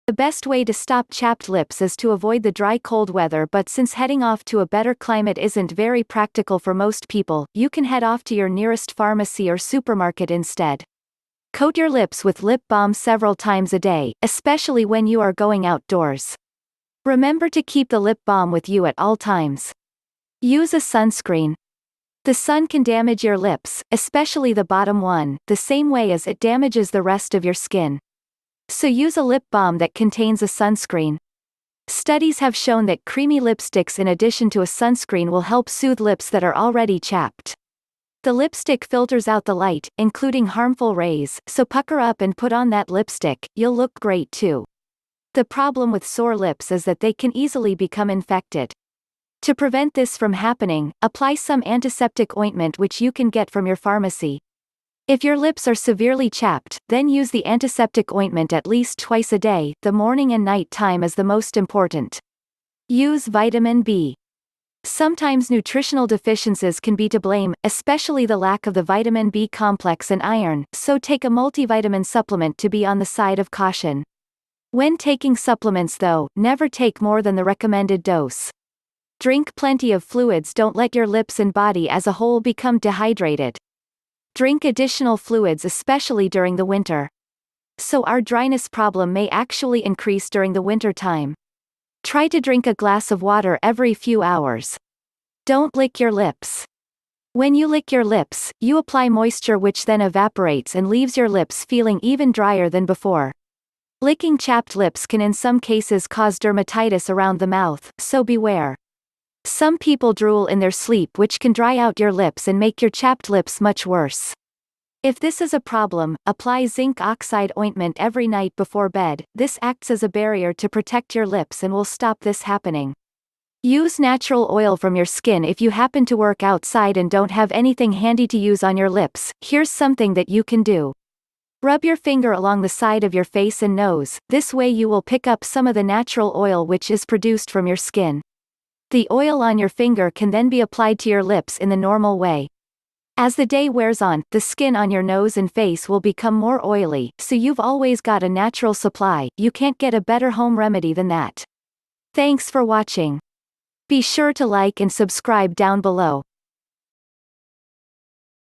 The best way to stop chapped lips is to avoid the dry cold weather, but since heading off to a better climate isn't very practical for most people, you can head off to your nearest pharmacy or supermarket instead. Coat your lips with lip balm several times a day, especially when you are going outdoors. Remember to keep the lip balm with you at all times. Use a sunscreen. The sun can damage your lips, especially the bottom one, the same way as it damages the rest of your skin. So use a lip balm that contains a sunscreen. Studies have shown that creamy lipsticks in addition to a sunscreen will help soothe lips that are already chapped. The lipstick filters out the light, including harmful rays, so pucker up and put on that lipstick, you'll look great too. The problem with sore lips is that they can easily become infected. To prevent this from happening, apply some antiseptic ointment which you can get from your pharmacy. If your lips are severely chapped, then use the antiseptic ointment at least twice a day. The morning and night time is the most important. Use vitamin B. Sometimes nutritional deficiencies can be to blame, especially the lack of the vitamin B complex and iron, so take a multivitamin supplement to be on the side of caution. When taking supplements though, never take more than the recommended dose. Drink plenty of fluids. Don't let your lips and body as a whole become dehydrated. Drink additional fluids, especially during the winter. So our dryness problem may actually increase during the winter time. Try to drink a glass of water every few hours. Don't lick your lips. When you lick your lips, you apply moisture which then evaporates and leaves your lips feeling even drier than before. Licking chapped lips can in some cases cause dermatitis around the mouth, so beware. Some people drool in their sleep, which can dry out your lips and make your chapped lips much worse. If this is a problem, apply zinc oxide ointment every night before bed. This acts as a barrier to protect your lips and will stop this happening. Use natural oil from your skin. If you happen to work outside and don't have anything handy to use on your lips, here's something that you can do. Rub your finger along the side of your face and nose. This way you will pick up some of the natural oil which is produced from your skin. The oil on your finger can then be applied to your lips in the normal way. As the day wears on, the skin on your nose and face will become more oily, so you've always got a natural supply. You can't get a better home remedy than that. Thanks for watching. Be sure to like and subscribe down below.